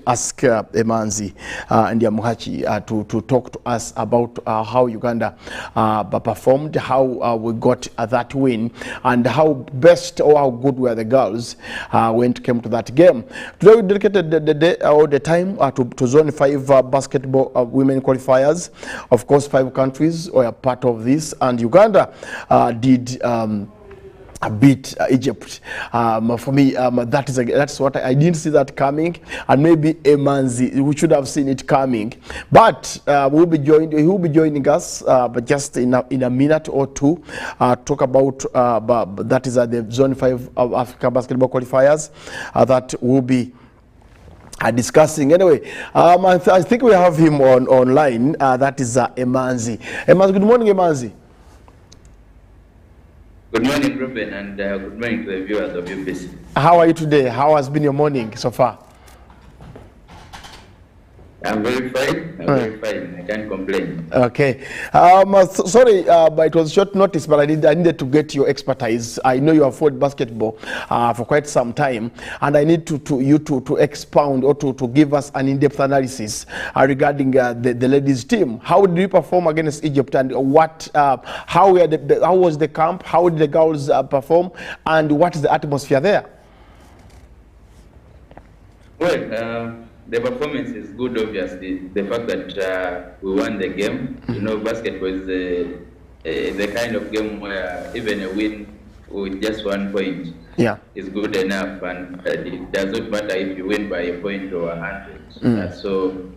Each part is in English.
ask Emanzi and Yamuhachi to talk to us about how Uganda performed, how we got that win, and how best or how good were the girls when it came to that game. Today we dedicated the day or the time to Zone 5 basketball women qualifiers. Of course, 5 countries were part of this, and Uganda did beat Egypt. For me, that's what I didn't see that coming, and maybe Emanzi, we should have seen it coming. But he will be joining us, but just in a minute or two, talk about that is the Zone 5 of Africa basketball qualifiers that will be discussing. Anyway, I think we have him online. That is Emanzi. Emanzi, good morning, Emanzi. Good morning, Ruben, and good morning to the viewers of UBC. How are you today? How has been your morning so far? I'm very fine. Very fine. I can't complain. Okay. Sorry, but it was short notice, but I needed to get your expertise. I know you have followed basketball for quite some time, and I need you to expound or to give us an in-depth analysis regarding the ladies' team. How did you perform against Egypt, and how was the camp? How did the girls perform, and what is the atmosphere there? Well, the performance is good, obviously. The fact that we won the game, you know, basketball is the kind of game where even a win with just 1 point is good enough, and it doesn't matter if you win by a point or 100.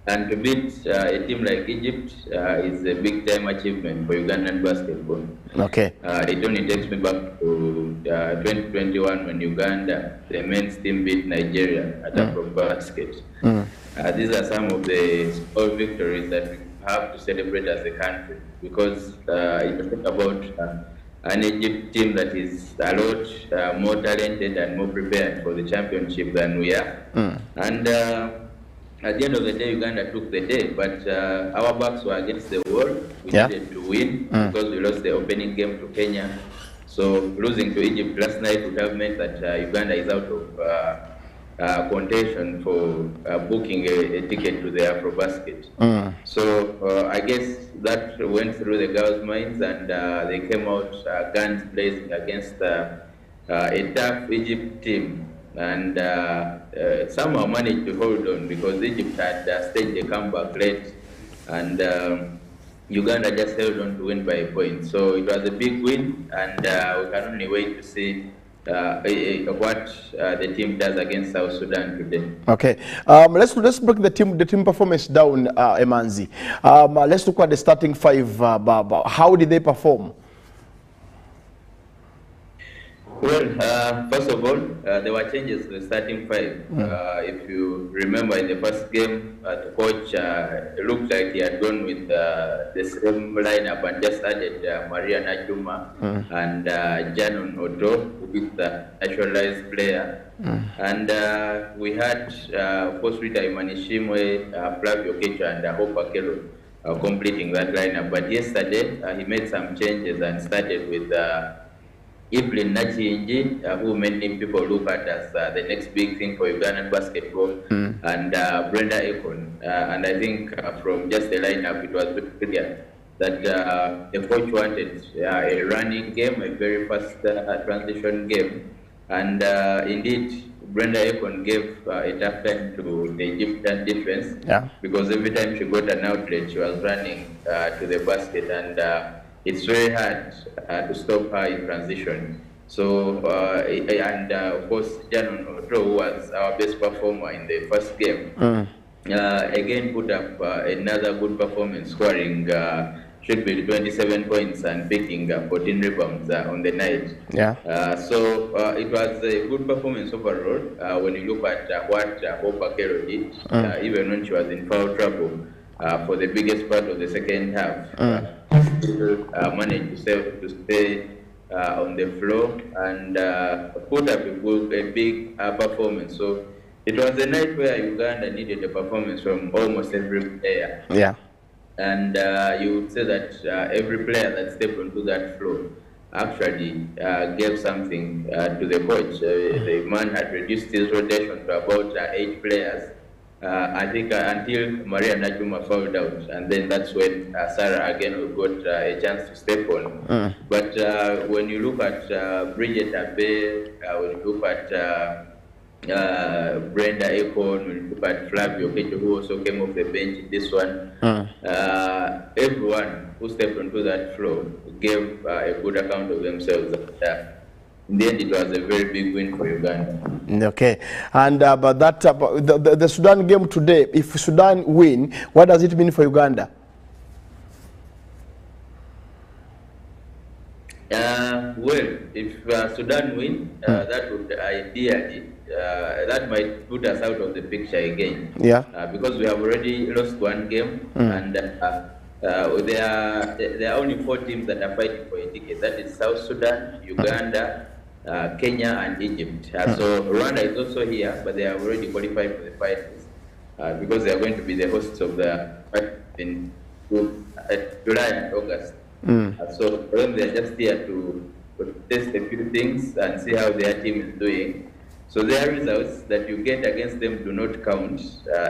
And to beat a team like Egypt is a big-time achievement for Ugandan basketball. Okay. It only takes me back to 2021 when Uganda, the men's team, beat Nigeria at AfroBasket. These are some of the small victories that we have to celebrate as a country, because it's about an Egypt team that is a lot more talented and more prepared for the championship than we are. And at the end of the day, Uganda took the day, but our backs were against the wall. We needed to win because we lost the opening game to Kenya. So losing to Egypt last night would have meant that Uganda is out of contention for booking a ticket to the AfroBasket. So I guess that went through the girls' minds, and they came out guns blazing against a tough Egypt team. And somehow managed to hold on, because Egypt had staged a comeback late, and Uganda just held on to win by a point. So it was a big win, and we can only wait to see what the team does against South Sudan today. Okay, let's break the team performance down, Emanzi. Let's look at the starting 5. How did they perform? Well, first of all, there were changes to the starting 5. If you remember, in the first game, the coach looked like he had gone with the same lineup and just added Maria Najuma and Janon Odo, who is the naturalized player. And we had, of course, Rita Imanishimwe, Flavio Kecha, and Hope Akelo completing that lineup. But yesterday, he made some changes and started with Evelyn Nachinji, who many people look at as the next big thing for Ugandan basketball, and Brenda Ekon. And I think from just the lineup, it was very clear that the coach wanted a running game, a very fast transition game. And indeed, Brenda Ekon gave a tough time to the Egyptian defense, because every time she got an outlet, she was running to the basket, and it's very hard to stop her in transition. So, of course, Janon Odo, who was our best performer in the first game, again put up another good performance, scoring should be 27 points and picking 14 rebounds on the night. So it was a good performance overall when you look at what Hope Akelo did, even when she was in foul trouble for the biggest part of the second half. Managed to stay on the floor and put up a big performance. So it was a night where Uganda needed a performance from almost every player. And you would say that every player that stepped onto that floor actually gave something to the coach. The man had reduced his rotation to about 8 players. I think until Maria Najuma fouled out, and then that's when Sarah again got a chance to step on. But when you look at Bridget Abe, when you look at Brenda Akon, when you look at Flavio Kecho, who also came off the bench in this one, everyone who stepped onto that floor gave a good account of themselves. In the end, it was a very big win for Uganda. Okay, and but that the Sudan game today, if Sudan win, what does it mean for Uganda? Well, if Sudan win, that would ideally that might put us out of the picture again. Yeah. Because we have already lost one game, and there are only 4 teams that are fighting for a ticket. That is South Sudan, Uganda, Kenya, and Egypt. So Rwanda is also here, but they have already qualified for the finals because they are going to be the hosts of the fight in July and August. So for them, they are just here to test a few things and see how their team is doing. So their results that you get against them do not count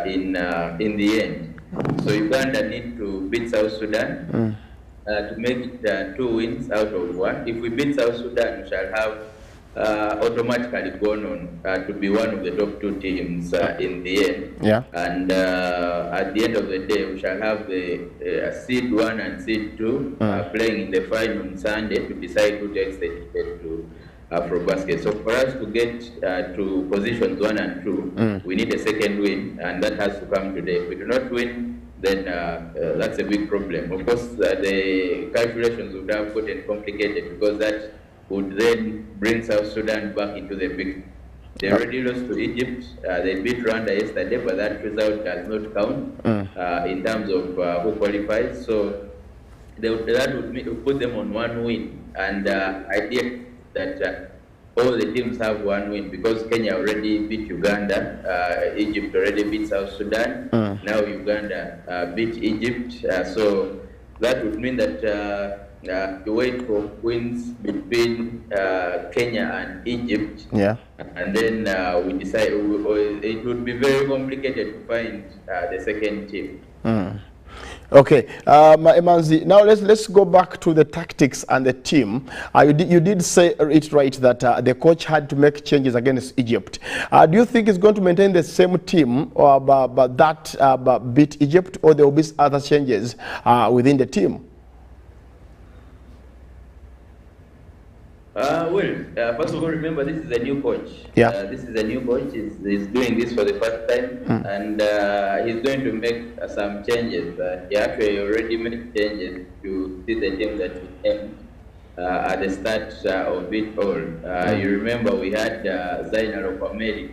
in the end. So Uganda need to beat South Sudan to make it 2 wins out of 1. If we beat South Sudan, we shall have automatically gone on to be one of the top 2 teams in the end. Yeah. And at the end of the day, we shall have the seed 1 and seed 2 playing in the final on Sunday to decide who takes the ticket to AfroBasket. So for us to get to positions 1 and 2, we need a second win, and that has to come today. If we do not win, then that's a big problem. Of course, the calculations would have gotten complicated because that would then bring South Sudan back into the picture. They already lost to Egypt. They beat Rwanda yesterday, but that result does not count in terms of who qualifies. So that would put them on 1 win. And idea that all the teams have 1 win because Kenya already beat Uganda, Egypt already beat South Sudan, now Uganda beat Egypt. So that would mean that you wait for wins between Kenya and Egypt, and then we decide. It would be very complicated to find the second team. Okay, Emanzi, now let's go back to the tactics and the team. You did say it right that the coach had to make changes against Egypt. Do you think he's going to maintain the same team but that beat Egypt, or there will be other changes within the team? First of all, remember this is a new coach. Yeah. This is a new coach. He's doing this for the first time, and he's going to make some changes. He actually already made changes to see the team that he came at the start of it all. You remember we had Zainal Okwameri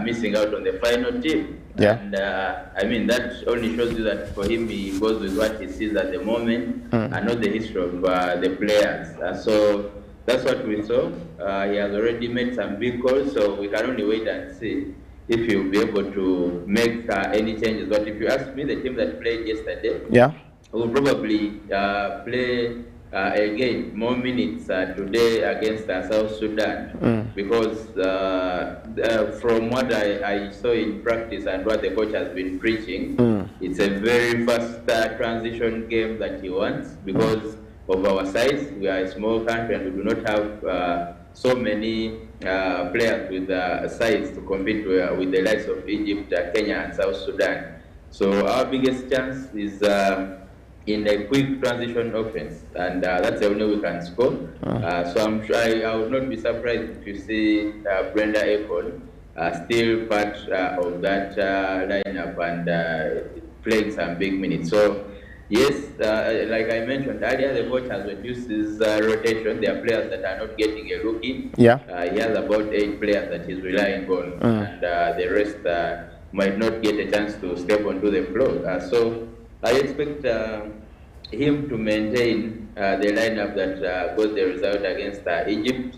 missing out on the final team. Yeah. And I mean, that only shows you that for him, he goes with what he sees at the moment and not the history of the players. So that's what we saw. He has already made some big calls, so we can only wait and see if he'll be able to make any changes. But if you ask me, the team that played yesterday will probably play again more minutes today against South Sudan because from what I saw in practice and what the coach has been preaching, it's a very fast transition game that he wants because of our size. We are a small country and we do not have so many players with size to compete with the likes of Egypt, Kenya, and South Sudan. So our biggest chance is in a quick transition offense, and that's the only way we can score. So I'm sure I would not be surprised if you see Brenda Akon still part of that lineup and playing some big minutes. So yes, like I mentioned earlier, the coach has reduced his rotation. There are players that are not getting a look in. He has about 8 players that he's relying on, and the rest might not get a chance to step onto the floor. So I expect him to maintain the lineup that got the result against Egypt.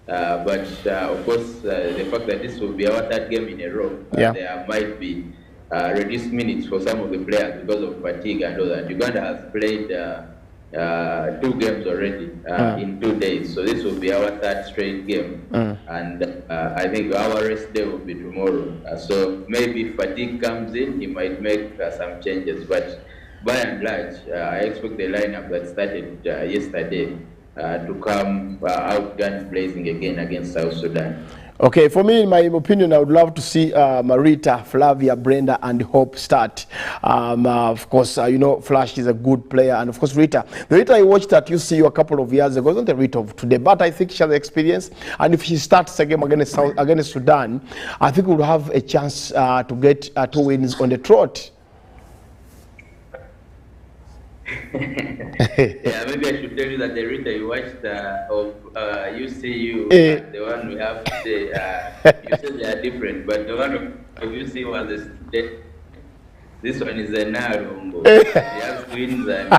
But of course, the fact that this will be our 3rd game in a row, there might be reduced minutes for some of the players because of fatigue and all that. Uganda has played 2 games already in 2 days. So this will be our 3rd straight game. And I think our rest day will be tomorrow. So maybe fatigue comes in, he might make some changes. But by and large, I expect the lineup that started yesterday to come out guns blazing again against South Sudan. Okay, for me, in my opinion, I would love to see Marita, Flavia, Brenda, and Hope start. Of course, you know, Flash is a good player, and of course, Rita. The Rita I watched at UCU a couple of years ago, not the Rita of today, but I think she has experience, and if she starts a game against Sudan, I think we'll have a chance to get 2 wins on the trot. Yeah, maybe I should tell you that the Rita you watched of UCU, the one we have today, you said they are different, but the one of UCU was the student. This one is a Narumbo. She has twins, and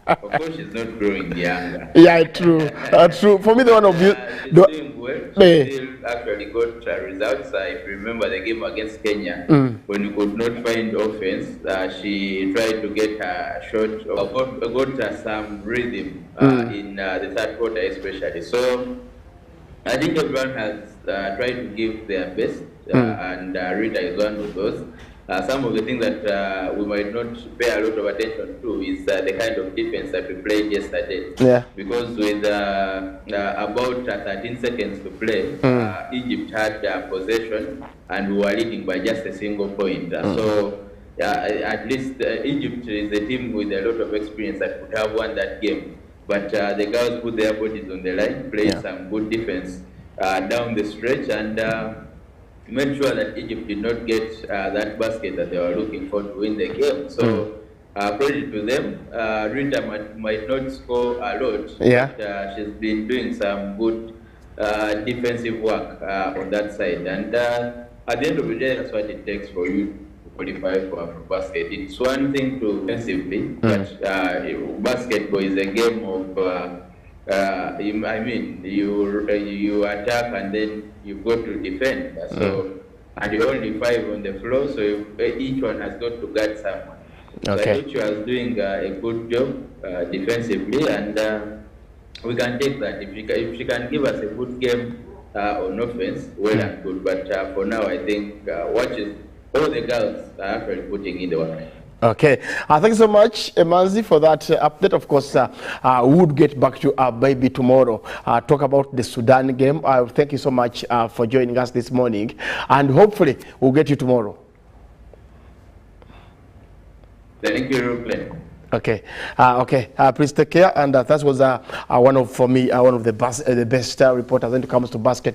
of course she's not growing younger. Yeah, true. True. For me, the one of you. She's doing well. She still actually got results. If you remember the game against Kenya, when you could not find offense, she tried to get her shot, got her some rhythm in the 3rd quarter especially. So I think everyone has tried to give their best, and Rita is one of those. Some of the things that we might not pay a lot of attention to is the kind of defense that we played yesterday. Yeah. Because with about 13 seconds to play, Egypt had possession and we were leading by just a single point. So at least Egypt is a team with a lot of experience that could have won that game. But the girls put their bodies on the line, played some good defense down the stretch, and made sure that Egypt did not get that basket that they were looking for to win the game. So credit to them. Rita might not score a lot, but she's been doing some good defensive work on that side. And at the end of the day, that's what it takes for you to qualify for basket. It's one thing to defensively, but basketball is a game of I mean, you attack and then you go to defend. So, and you're only 5 on the floor, so each one has got to guard someone. So I think she was doing a good job defensively, and we can take that. If she can give us a good game on offense, well and good. But for now, I think all the girls are actually putting in the work. Okay, thank you so much, Emanzi, for that update. Of course, we would get back to maybe tomorrow, talk about the Sudan game. Thank you so much for joining us this morning, and hopefully we'll get you tomorrow. Thank you, Ruben. Okay, please take care. And that was one of the best reporters when it comes to basketball.